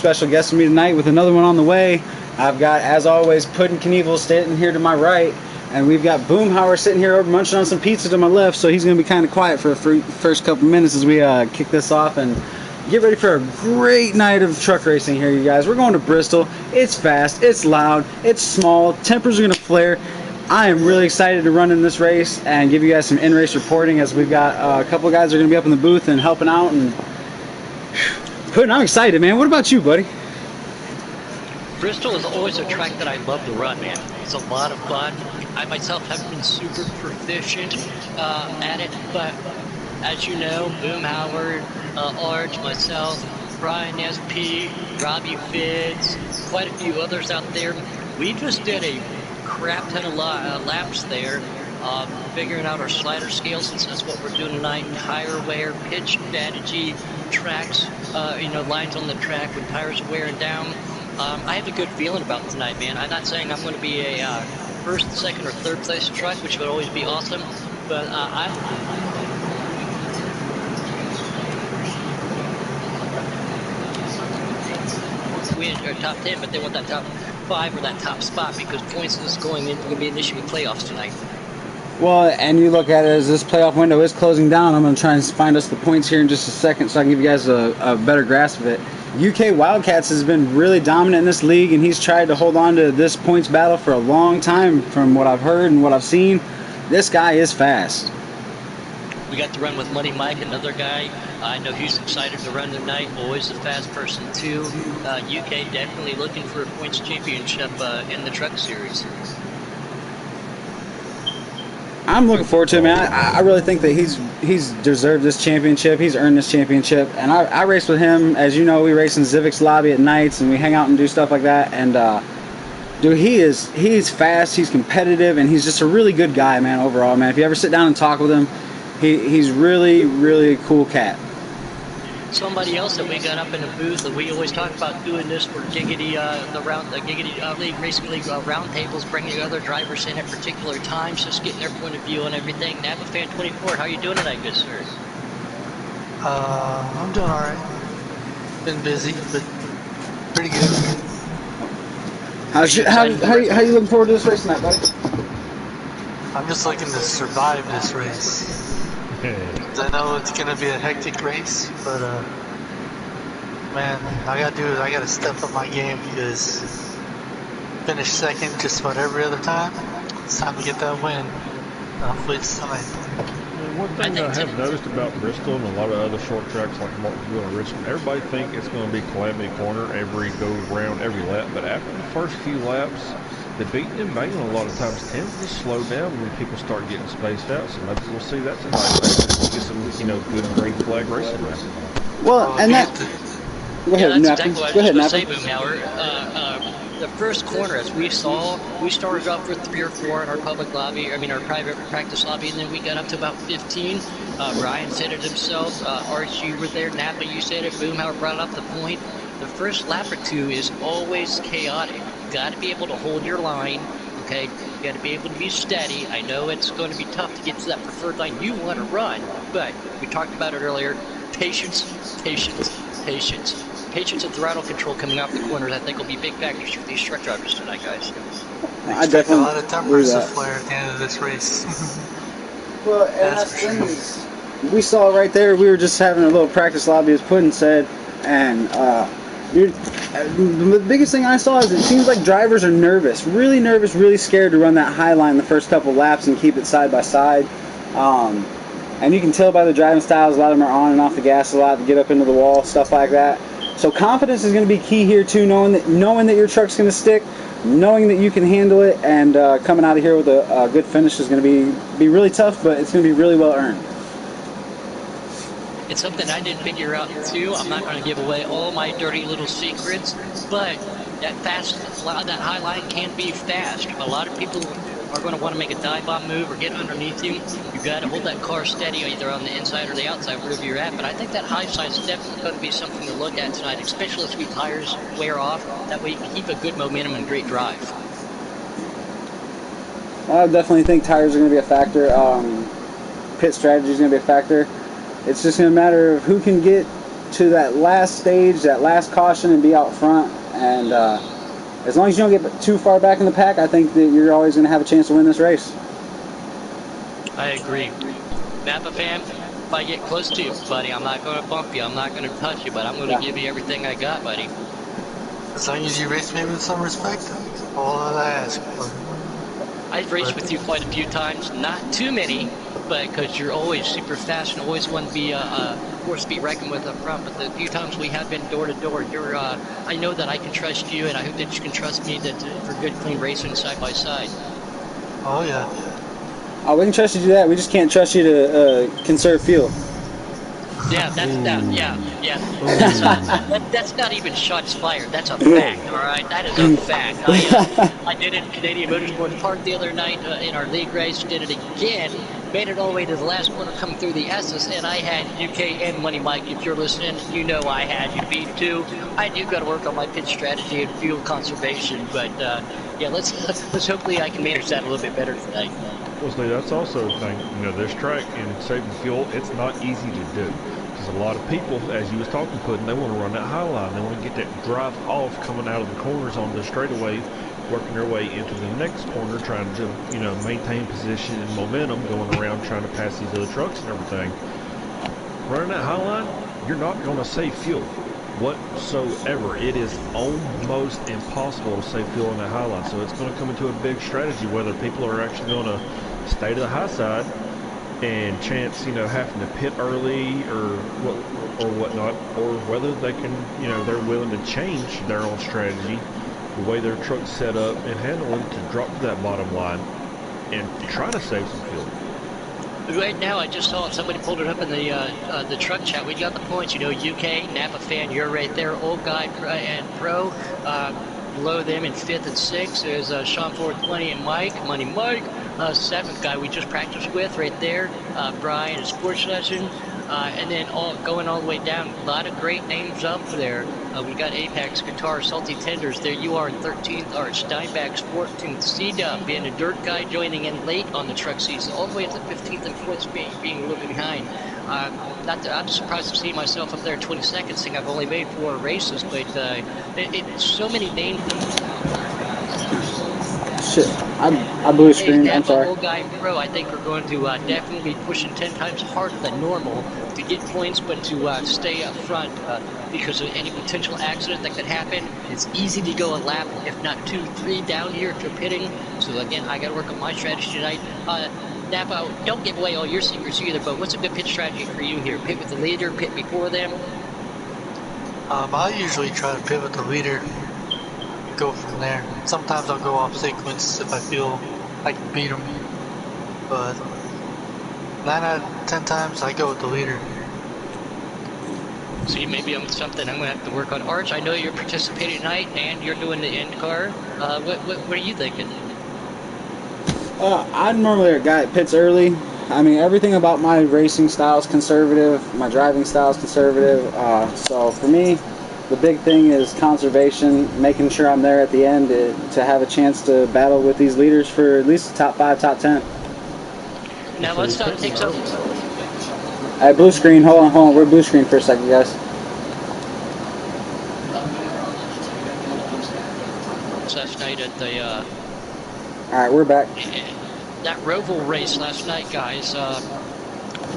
special guest with me tonight with another one on the way. I've got, as always, Puddin' Knievel sitting here to my right, and we've got Boomhauer sitting here over munching on some pizza to my left, so he's going to be kind of quiet for the first couple minutes as we kick this off and get ready for a great night of truck racing here, you guys. We're going to Bristol. It's fast, it's loud, it's small, tempers are going to flare. I am really excited to run in this race and give you guys some in-race reporting, as we've got a couple of guys that are going to be up in the booth and helping out. And Puddin', I'm excited, man. What about you, buddy? Bristol is always a track that I love to run, man. It's a lot of fun. I myself haven't been super proficient at it, but as you know, Boomhauer, Arch, myself, Brian SP, Robbie Fitz, quite a few others out there. We just did a crap ton of laps there, figuring out our slider scale, since that's what we're doing tonight, tire wear, pitch strategy, tracks, lines on the track when tires are wearing down. I have a good feeling about tonight, man. I'm not saying I'm going to be a first, second, or third place truck, which would always be awesome, but we are top 10, but they want that top 5 or that top spot, because points is going to be an issue with playoffs tonight. Well, and you look at it as this playoff window is closing down. I'm going to try and find us the points here in just a second so I can give you guys a better grasp of it. UK Wildcats has been really dominant in this league, and he's tried to hold on to this points battle for a long time from what I've heard and what I've seen. This guy is fast. We got to run with Money Mike, another guy. I know he's excited to run tonight. Always a fast person, too. UK definitely looking for a points championship in the truck series. I'm looking forward to it, man. I really think that he's deserved this championship. He's earned this championship. And I race with him. As you know, we race in Zivic's lobby at nights, and we hang out and do stuff like that. And, dude, he's fast, he's competitive, and he's just a really good guy, man, overall, man. If you ever sit down and talk with him, he's really, really a cool cat. Somebody else that we got up in the booth, that we always talk about doing this for Giggity, the Giggity League Racing League round tables, bringing other drivers in at particular times, just getting their point of view on everything. NapaFan 24, how are you doing tonight, good sir? I'm doing all right. Been busy, but pretty good. How you looking forward to this race tonight, buddy? I'm just looking to survive this race. I know it's going to be a hectic race, but man, I got to step up my game, because finish second just about every other time. It's time to get that win. Hopefully it's tonight. One thing I have noticed about Bristol and a lot of other short tracks like Martinsville and Richmond, everybody think it's going to be Calamity Corner every go round, every lap, but after the first few laps, the beating and banging a lot of times tends to slow down when people start getting spaced out. So maybe we'll see that tonight. Maybe get some, good green flag racing racing. Well, and that. Go ahead, that's exactly what I was going to say, Boomhauer. The first corner, as we saw, we started off with 3 or 4 in our public lobby, our private practice lobby, and then we got up to about 15. Ryan said it himself. Archie, you were there. Napa, you said it. Boomhauer brought up the point. The first lap or two is always chaotic. You got to be able to hold your line, okay? You got to be able to be steady. I know it's going to be tough to get to that preferred line you want to run, but we talked about it earlier. Patience, patience, patience. Patience and throttle control coming off the corners, I think, will be big factors for these truck drivers tonight, guys. I definitely a lot of tempers to flare at the end of this race. Well, and that's the thing. We saw right there. We were just having a little practice lobby, as Puddin' said, and the biggest thing I saw is it seems like drivers are nervous, really scared to run that high line the first couple laps and keep it side by side. And you can tell by the driving styles, a lot of them are on and off the gas a lot to get up into the wall, stuff like that. So confidence is going to be key here too, knowing that your truck's going to stick, knowing that you can handle it, and coming out of here with a good finish is going to be really tough, but it's going to be really well earned. It's something I didn't figure out too. I'm not going to give away all my dirty little secrets, but that high line can be fast. A lot of people are going to want to make a dive bomb move or get underneath you. You've got to hold that car steady either on the inside or the outside, wherever you're at. But I think that high side is definitely going to be something to look at tonight, especially as we tires wear off. That way you can keep a good momentum and great drive. I definitely think tires are going to be a factor. Pit strategy is going to be a factor. It's just going to matter of who can get to that last stage, that last caution, and be out front. And as long as you don't get too far back in the pack, I think that you're always going to have a chance to win this race. I agree. Napa fam, if I get close to you, buddy, I'm not going to bump you. I'm not going to touch you, but I'm going to give you everything I got, buddy. As long as you race me with some respect, all I ask. I've raced with you quite a few times, not too many, but because you're always super fast and always want to be a force to be reckoned with up front. But the few times we have been door to door, I know that I can trust you, and I hope that you can trust me for good, clean racing side by side. Oh yeah. We can trust you to do that. We just can't trust you to conserve fuel. Yeah, that's not even shots fired. That's a fact, all right? That is a fact. I did it in Canadian Motorsports Park the other night in our league race. Did it again. Made it all the way to the last corner coming through the S's, and I had UK and Money Mike. If you're listening, you know I had you beat too. I do got to work on my pit strategy and fuel conservation, but yeah, let's hopefully I can manage that a little bit better tonight. Well, see, that's also a thing. This track and saving fuel, it's not easy to do. Because a lot of people, as you was talking, Puddin', they want to run that high line. They want to get that drive off coming out of the corners on the straightaway, working their way into the next corner, trying to, maintain position and momentum, going around trying to pass these other trucks and everything. Running that high line, you're not going to save fuel whatsoever. It is almost impossible to save fuel on that high line. So it's going to come into a big strategy whether people are actually going to stay to the high side and chance, having to pit early or whatnot, or whether they can, they're willing to change their own strategy, the way their truck's set up and handling to drop to that bottom line and try to save some fuel. Right now, I just saw somebody pulled it up in the truck chat. We got the points. UK, Napa fan, you're right there. Old Guy and Pro. Below them in 5th and 6th is Sean 420 and Money Mike. 7th guy we just practiced with right there. Brian, a sports legend. And then going all the way down, a lot of great names up there. We got Apex Guitar, Salty Tenders. There you are in 13th. Art Steinbach's 14th. C-Dub being a dirt guy, joining in late on the truck season, all the way up to 15th and 4th, being a little bit behind. I'm surprised to see myself up there 22nd, seeing I've only made 4 races, but so many names. Shit, I blue screen. I'm sorry. Old Guy and Pro, I think, are going to definitely be pushing 10 times harder than normal to get points, but to stay up front because of any potential accident that could happen. It's easy to go a lap, if not 2, 3 down here if you're pitting. So again, I got to work on my strategy tonight. Napa, don't give away all your secrets either, but what's a good pit strategy for you here? Pit with the leader, pit before them? I usually try to pit with the leader. Go from there. Sometimes I'll go off sequence if I feel I can beat them, but 9 out of 10 times I go with the leader. See, maybe I'm something I'm going to have to work on. Arch, I know you're participating tonight and you're doing the end car. What are you thinking? I'm normally a guy that pits early. I mean, everything about my racing style is conservative. My driving style is conservative. So for me, the big thing is conservation, making sure I'm there at the end to have a chance to battle with these leaders for at least the top 5, top 10. Now let's take some. Hey, blue screen. Hold on. We're blue screen for a second, guys. Last night at the. All right, we're back. That Roval race last night, guys.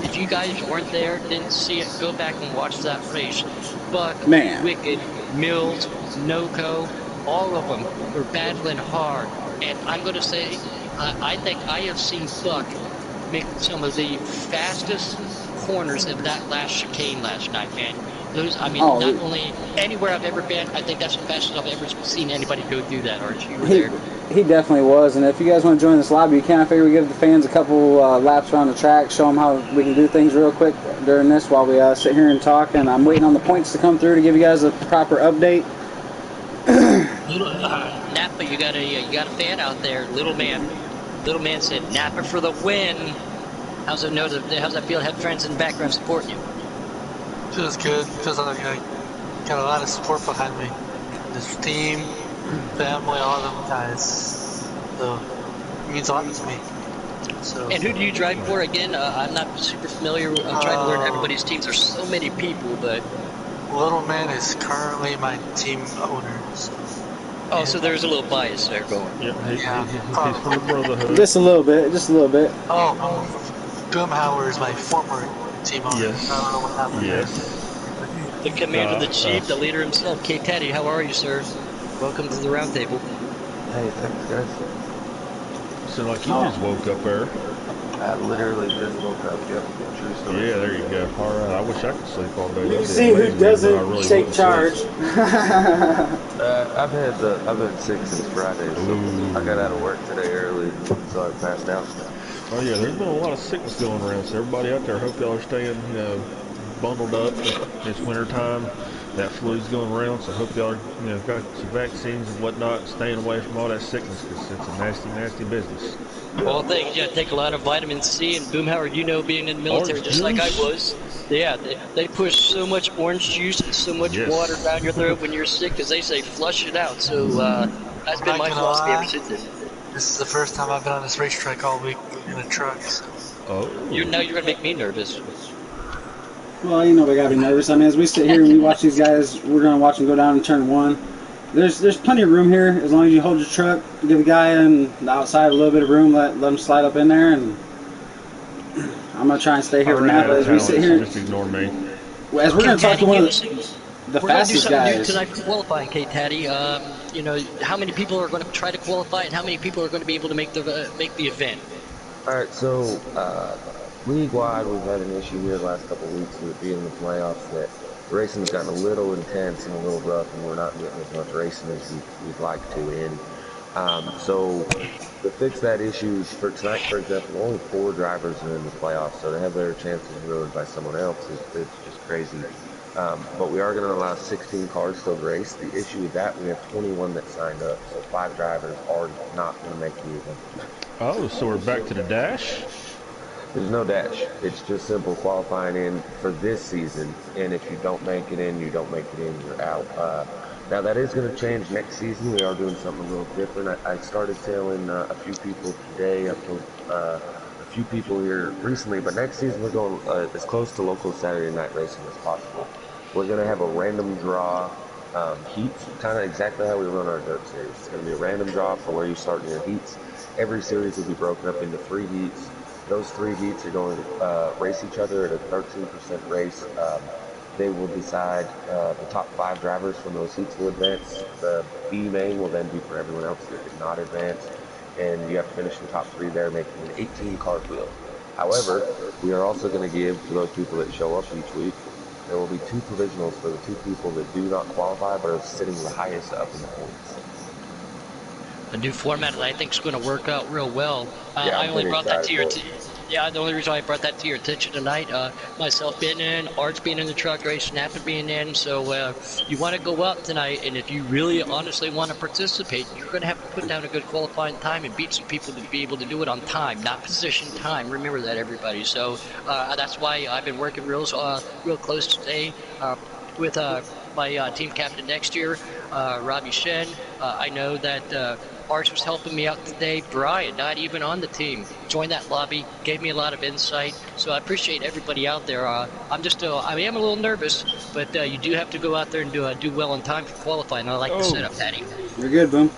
If you guys weren't there, didn't see it, go back and watch that race. Buck, Man. Wicked, Mills, Noco, all of them were battling hard. And I'm going to say, I think I have seen Buck make some of the fastest corners of that last chicane last night, man. Not only anywhere I've ever been, I think that's the fastest I've ever seen anybody go through that, Archie. You were there. He definitely was, and if you guys want to join this lobby, you can. I figure we give the fans a couple laps around the track, show them how we can do things real quick during this while we sit here and talk, and I'm waiting on the points to come through to give you guys a proper update. Napa, you got a fan out there, Little Man said, Napa for the win. How's that feel to have friends in the background supporting you? Feels good, because I got a lot of support behind me. This team, family, all of them guys. So it means a lot to me. So. And who do you drive for again? I'm not super familiar. I'm trying to learn everybody's teams. There's so many people, but Little Man is currently my team owner. So, Oh, so there's a little bias there going. Yep, yeah, he's from the probably. Brotherhood. Just a little bit, just a little bit. Oh, Boomhauer is my former team owner. I don't know what Yes, happened there. yes. The commander, the chief, the leader himself, K. Teddy. How are you, sir? Welcome to the round table. Hey, thanks, guys. So like you Oh, just woke up there. I literally just woke up. Yep, true story. Yeah, there you go. All right, I wish I could sleep all day. you That'd be see who amazing, but I doesn't really take wouldn't sleep. charge. I've been sick since Friday, so I got out of work today early, so I passed out. Oh yeah, there's been a lot of sickness going around. So everybody out there, hope y'all are staying, bundled up. It's winter time. That flu's going around, so hope y'all are, got some vaccines and whatnot, staying away from all that sickness because it's a nasty, nasty business. Well, things, yeah, take a lot of vitamin C and Boomhauer, being in the military Orange just like I juice. was. Yeah, they push so much orange juice and so much water Yes. down your throat when you're sick because they say flush it out. So that's I'm been not my gonna philosophy ever lie. since then. This is the first time I've been on this racetrack all week in a truck. So, Oh. Now you're gonna make me nervous. Well, we gotta be nervous. I mean, as we sit here and we watch these guys, we're gonna watch them go down in turn one. There's plenty of room here as long as you hold your truck, give the guy on the outside a little bit of room, let him slide up in there, and I'm gonna try and stay I here for ran now. out But of as we sit talent, so here, just ignore me. as we're Okay, gonna talk to Taddy, one give of us. the We're gonna do fastest something new guys. tonight for qualifying, K. Taddy. How many people are going to try to qualify, and how many people are going to be able to make the event? All right, so league-wide, we've had an issue here the last couple of weeks with it being the playoffs that the racing has gotten a little intense and a little rough, and we're not getting as much racing as we'd like to in. So to fix that issue for tonight, for example, only 4 drivers are in the playoffs, so to have their chances ruined by someone else is just crazy. But we are going to allow 16 cars still to race. The issue with that, we have 21 that signed up, so 5 drivers are not going to make the event tonight. Oh, so we're back to the dash? There's no dash. It's just simple qualifying in for this season. And if you don't make it in, you don't make it in, you're out. Now, that is going to change next season. We are doing something a little different. I started telling a few people today. I've told a few people here recently, but next season we're going as close to local Saturday night racing as possible. We're going to have a random draw heats, kind of exactly how we run our dirt series. It's going to be a random draw for where you start in your heats. Every series will be broken up into 3 heats. Those 3 heats are going to race each other at a 13% race. They will decide the top 5 drivers from those heats will advance. The B main will then be for everyone else that did not advance, and you have to finish in the top 3 there, making an 18-car field. However, we are also going to give to those people that show up each week, there will be 2 provisionals for the 2 people that do not qualify but are sitting the highest up in the points. A new format that I think is going to work out real well. Yeah, I I'm only pretty brought that excited to your for it. yeah. The only reason I brought that to your attention tonight, myself being in, Arts being in the truck race, Snapper being in. So you want to go out tonight, and if you really honestly want to participate, you're going to have to put down a good qualifying time and beat some people to be able to do it on time, not position time. Remember that, everybody. So that's why I've been working real close today with my team captain next year, Robbie Shen. I know that Arch was helping me out today. Brian, not even on the team, joined that lobby, gave me a lot of insight. So I appreciate everybody out there. I am a little nervous, but you do have to go out there and do well in time for qualifying. I like the Oh, setup, Patty. You're good, Boom.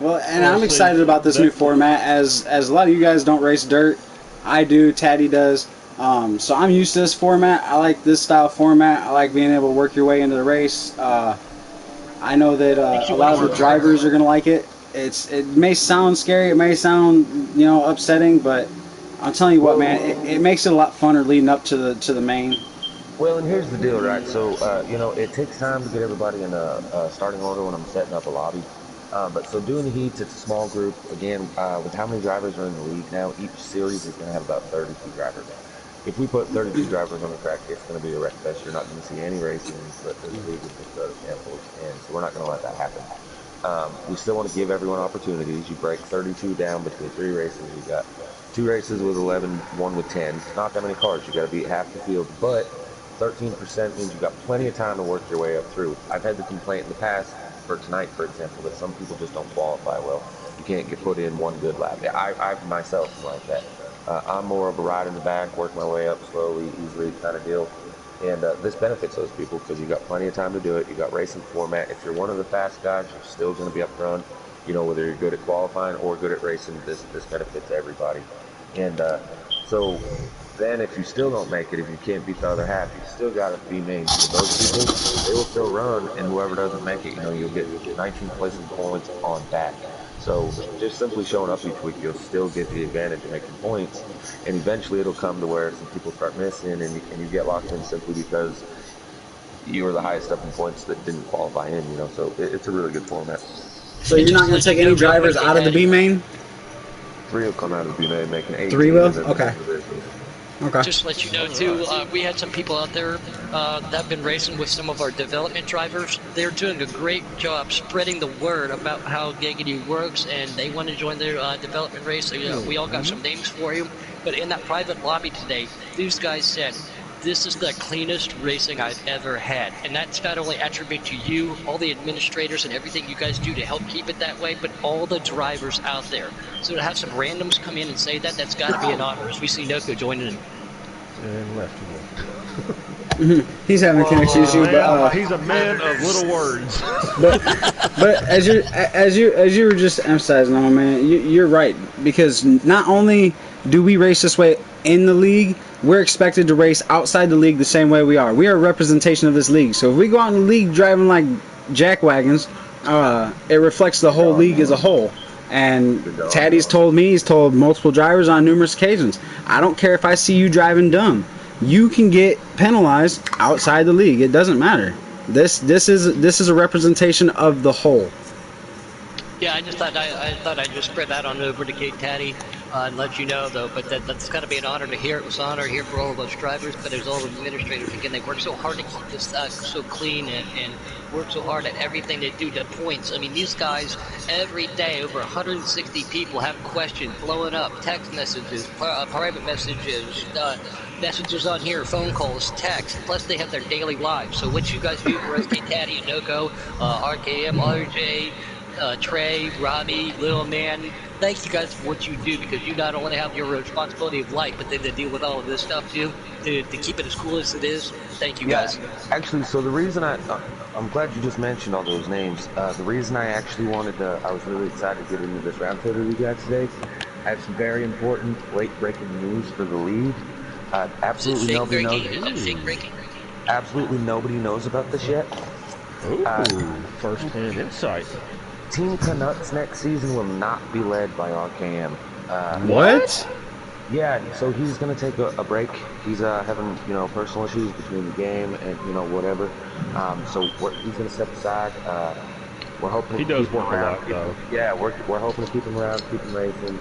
Well, and well, I'm see, excited about this new that format. As a lot of you guys don't race dirt, I do. Taddy does. So I'm used to this format. I like this style format. I like being able to work your way into the race. I know that Makes a you want lot to of the work harder. drivers are going to like it. It may sound scary. It may sound upsetting, but I'm telling you what, man, Well, it makes it a lot funner leading up to the main. Well, and here's the deal, right? So, it takes time to get everybody in a starting order when I'm setting up a lobby. But so doing the heats, it's a small group. Again, with how many drivers are in the league now, each series is going to have about 32 drivers. If we put 32 drivers on the track, it's going to be a wreck fest. You're not going to see any racing in the league with just the other samples, and so we're not going to let that happen. We still want to give everyone opportunities. You break 32 down between 3 races. You got 2 races with 11, one with 10. It's not that many cars. You got to beat half the field, but 13% means you got plenty of time to work your way up through. I've had the complaint in the past for tonight, for example, that some people just don't qualify well. You can't get put in one good lap. I myself am like that. I'm more of a ride in the back, work my way up slowly, easily kind of deal. And this benefits those people because you got plenty of time to do it. You got racing format. If you're one of the fast guys, you're still going to be up front. You know, whether you're good at qualifying or good at racing, this benefits everybody. And so then if you still don't make it, if you can't beat the other half, you still got to be main. So those people, they will still run, and whoever doesn't make it, you know, you'll get 19th placing points on that. So just simply showing up each week, you'll still get the advantage of making points, and eventually it'll come to where some people start missing, and you get locked in simply because you were the highest up in points that didn't qualify in. You know, so it's a really good format. So you're not going to take any drivers out of the B main? 3 will come out of the B main, making 18. 3 will? And then Okay. Okay. Just to let you know, too, we had some people out there that have been racing with some of our development drivers. They're doing a great job spreading the word about how Giggity works, and they want to join their development race. So, we all got some names for you. But in that private lobby today, these guys said, this is the cleanest racing I've ever had. And that's not only attribute to you, all the administrators and everything you guys do to help keep it that way, but all the drivers out there. So to have some randoms come in and say that, that's got to be an honor, as we see Noko joining in. And left. He's having a connection issue, but he's a man of little words. but as you were just emphasizing, oh man, you're right, because not only do we race this way in the league, we're expected to race outside the league the same way we are. We are a representation of this league. So if we go out in the league driving like jackwagons, it reflects the whole league as a whole. And Taddy's told me, he's told multiple drivers on numerous occasions, I don't care if I see you driving dumb. You can get penalized outside the league. It doesn't matter. This is a representation of the whole. Yeah, I thought I'd just spread that on over to Kate Taddy and let you know, though. But that's got to be an honor to hear. It was an honor here for all of those drivers, but there's all the administrators. Again, they work so hard to keep this so clean and work so hard at everything they do to points. I mean, these guys, every day, over 160 people have questions blowing up, text messages, private messages, messages on here, phone calls, text, plus they have their daily lives. So what you guys do for us, Kate Taddy and Noko, RKM, RJ, Trey, Robbie, Little Man, thank you guys for what you do, because you not only have your responsibility of life, but then to deal with all of this stuff too, to keep it as cool as it is. Thank you guys. Actually, so the reason I'm glad you just mentioned all those names. The reason I actually I was really excited to get into this roundtable with you guys today. I have some very important late-breaking news for the league. Absolutely nobody knows. Absolutely nobody knows about this yet. First-hand insight. Team Canucks next season will not be led by RKM. What? Yeah, so he's going to take a break. He's having, personal issues between the game and, whatever. So he's going to step aside. We're hoping he does work a lot, though. Yeah, we're hoping to keep him around, keep him racing.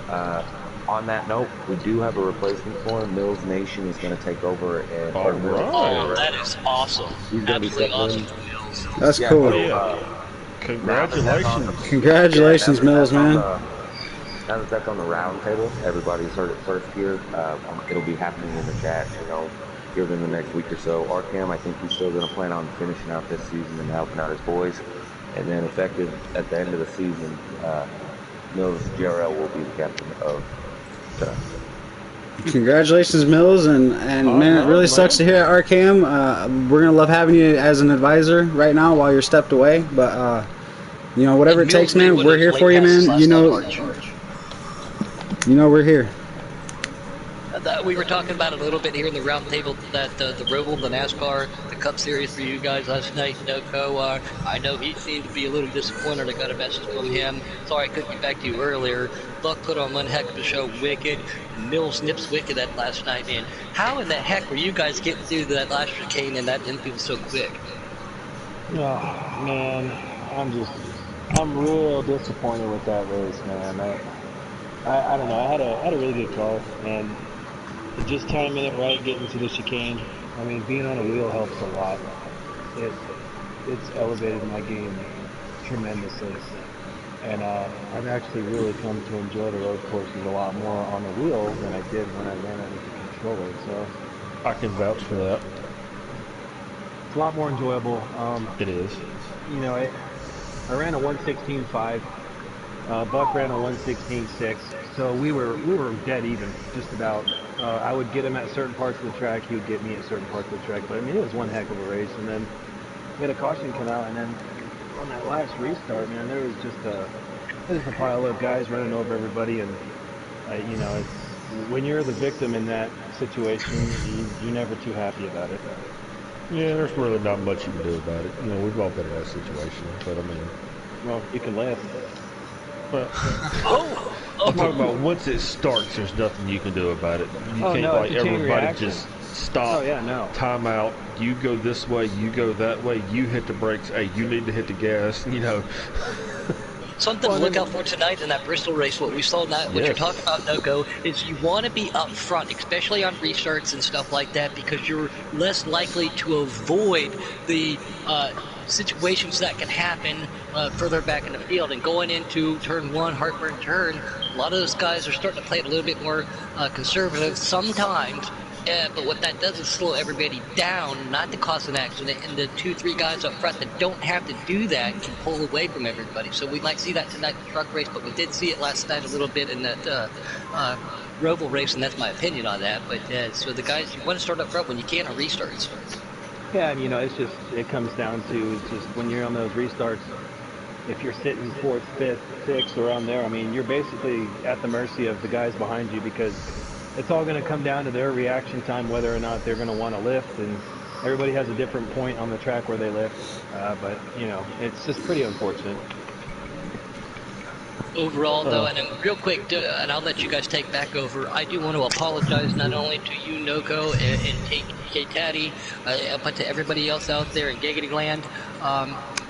On that note, we do have a replacement for him. Mills Nation is going to take over. And all right. Oh, that is awesome. He's going to be awesome. That's cool. Congratulations. Congratulations, Mills, man. Now that that's on the round table, everybody's heard it first here. It'll be happening in the chat, here within the next week or so. Arkham, I think he's still going to plan on finishing out this season and helping out his boys. And then effective at the end of the season, Mills JRL will be the captain of the... Congratulations, Mills, and man, it really sucks to hear at RKM. We're gonna love having you as an advisor right now while you're stepped away. But whatever it takes, man, we're here for you, man. We're here. We were talking about it a little bit here in the round table, that the Roval, the NASCAR, the Cup Series for you guys last night. Noko, I know he seemed to be a little disappointed. I got a message from him. Sorry I couldn't get back to you earlier. Buck put on one heck of a show, Wicked. Mills nips Wicked that last night, man. How in the heck were you guys getting through that last chicane and that infield so quick? Oh, man, I'm real disappointed with that race, man. I don't know. I had a really good car, and just timing it right, getting to the chicane. I mean, being on a wheel helps a lot. It's elevated my game tremendously, and I've actually really come to enjoy the road courses a lot more on the wheel than I did when I ran it with the controller. So I can vouch for that. It's a lot more enjoyable. It is. I ran a 1:16.5. Buck ran a 1:16.6, so we were dead even, just about. I would get him at certain parts of the track. He would get me at certain parts of the track. But I mean, it was one heck of a race. And then we had a caution come out, and then on that last restart, man, there was just a pile of guys running over everybody, and you know, it's, when you're the victim in that situation, you're never too happy about it. Yeah, there's really not much you can do about it. You know, we've all been in that situation, but I mean, well, you can laugh. Well, I'm talking about once it starts, there's nothing you can do about it. You can't like everybody just stop. Oh yeah, no. Time out. You go this way. You go that way. You hit the brakes. Hey, you need to hit the gas. You know. Something to look out for tonight in that Bristol race. What we saw that, what you're talking about, Noko, is you want to be up front, especially on restarts and stuff like that, because you're less likely to avoid the situations that can happen further back in the field. And going into turn one, heartburn turn, a lot of those guys are starting to play it a little bit more conservative sometimes. But what that does is slow everybody down, not to cause an accident. And the 2-3 guys up front that don't have to do that can pull away from everybody. So we might see that tonight in the truck race, but we did see it last night a little bit in that Roval race, and that's my opinion on that. But so the guys, you want to start up front when you can on restarts. Yeah, and you know, it's just, it comes down to just when you're on those restarts, if you're sitting fourth, fifth, sixth, around there, I mean, you're basically at the mercy of the guys behind you, because it's all going to come down to their reaction time, whether or not they're going to want to lift, and everybody has a different point on the track where they lift, but, you know, it's just pretty unfortunate. Overall, though, and real quick, and I'll let you guys take back over, I do want to apologize not only to you, Noko, and K-Taddy, but to everybody else out there in Giggity Land.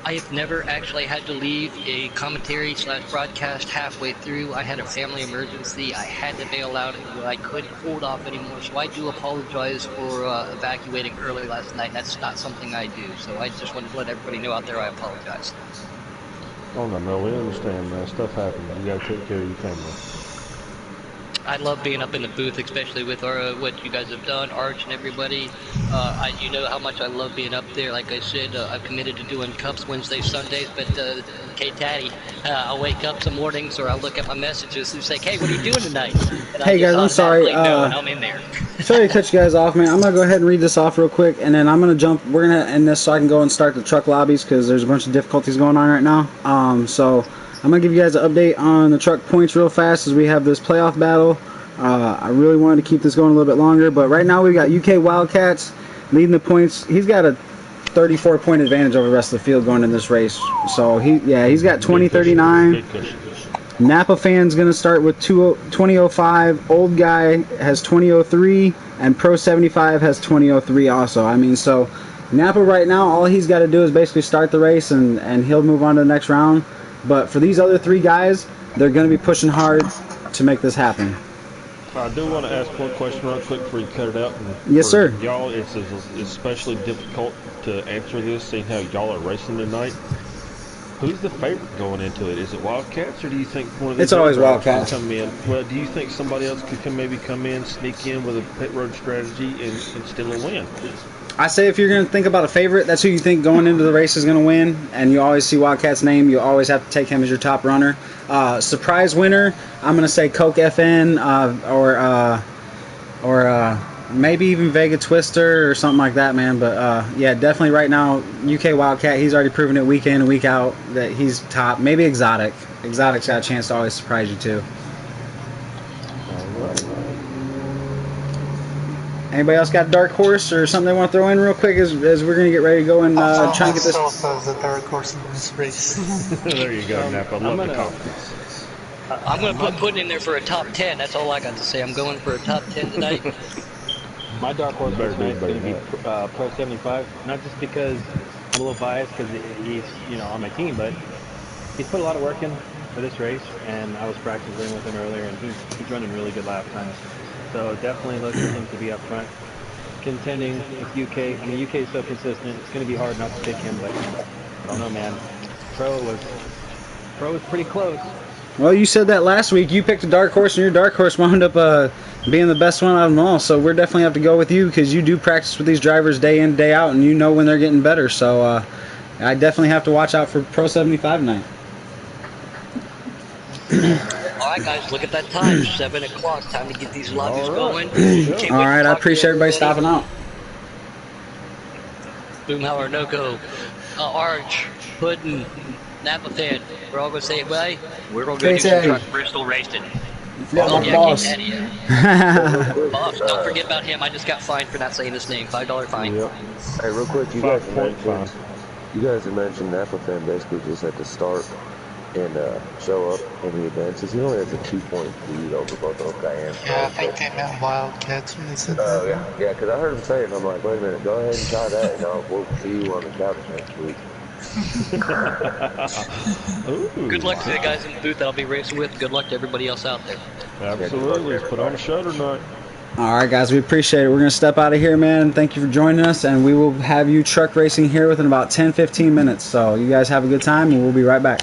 I have never actually had to leave a commentary/broadcast halfway through. I had a family emergency. I had to bail out. I couldn't hold off anymore, so I do apologize for evacuating early last night. That's not something I do, so I just wanted to let everybody know out there I apologize. Oh no, we understand, man. Stuff happens. You gotta take care of your family. I love being up in the booth, especially with what you guys have done, Arch and everybody. You know how much I love being up there. Like I said, I've committed to doing cups Wednesdays, Sundays, but K-Taddy, I'll wake up some mornings or I'll look at my messages and say, hey, what are you doing tonight? And hey guys, I'm sorry. And I'm in there. Sorry to cut you guys off, man. I'm going to go ahead and read this off real quick, and then I'm going to jump. We're going to end this so I can go and start the truck lobbies, because there's a bunch of difficulties going on right now. So I'm going to give you guys an update on the truck points real fast as we have this playoff battle. I really wanted to keep this going a little bit longer, but right now we've got UK Wildcats leading the points. He's got a 34-point advantage over the rest of the field going in this race. So he's got 20-39. Napa Fan's going to start with 20-05. Old Guy has 20-03, and Pro 75 has 20-03 also. I mean, so Napa right now, all he's got to do is basically start the race, and he'll move on to the next round. But for these other three guys, they're going to be pushing hard to make this happen. I do want to ask one question real quick before you cut it out. Yes, sir. Y'all, it's especially difficult to answer this, seeing how y'all are racing tonight. Who's the favorite going into it? Is it Wildcats, or do you think one of these? It's always Wildcats. Come in. Well, do you think somebody else could come in, sneak in with a pit road strategy and steal a win? I say if you're going to think about a favorite, that's who you think going into the race is going to win, and you always see Wildcat's name, you always have to take him as your top runner. Surprise winner, I'm going to say Coke FN or maybe even Vega Twister or something like that, man. But yeah, definitely right now, UK Wildcat, he's already proven it week in and week out that he's top. Maybe Exotic. Exotic's got a chance to always surprise you too. Anybody else got a dark horse or something they want to throw in real quick as we're going to get ready to go and try and get this? As a dark horse in this race. There you go, Napa. I love the confidence. I'm going to put Puddin in there for a top 10. That's all I got to say. I'm going for a top 10 tonight. My dark horse is going to be Pro 75, not just because I'm a little biased because he's on my team, but he's put a lot of work in for this race, and I was practicing with him earlier, and he's running really good lap times. So definitely look for him to be up front, contending with UK. I mean, UK is so consistent. It's going to be hard not to pick him, but I don't know, man. Pro was pretty close. Well, you said that last week. You picked a dark horse, and your dark horse wound up being the best one out of them all. So we're definitely have to go with you because you do practice with these drivers day in, day out, and you know when they're getting better. So I definitely have to watch out for Pro 75 tonight. All right, guys, look at that time. 7 o'clock. Time to get these lobbies All right. going. Let's go. Can't All wait to right, I talk to appreciate everybody everybody. stopping out. Boomhauer, No-Go, Arch, Puddin', Napathan. We're all going to say bye. We're going to go do some K-Teddy. truck Bristol racing. You forgot Oh, my yeah, boss. K-Teddy, yeah. Real quick, Boss, don't forget about him. I just got fined for not saying his name. $5 fine. Yep. hey, real quick, you guys had 5.5. mentioned, Napafan basically just had to start and show up in the advances. He only has a 2-point lead over both those Cayenne. Yeah, I think they meant Wildcats when they said Oh that. yeah, because I heard him say it. And I'm like, wait a minute, go ahead and try that. You know, we'll see you on the couch next week. Ooh. Good luck to the guys in the booth that I'll be racing with. Good luck to everybody else out there. Absolutely. Let's put on a show tonight. All right, guys, we appreciate it. We're going to step out of here, man. Thank you for joining us, and we will have you truck racing here within about 10-15 minutes. So you guys have a good time, and we'll be right back.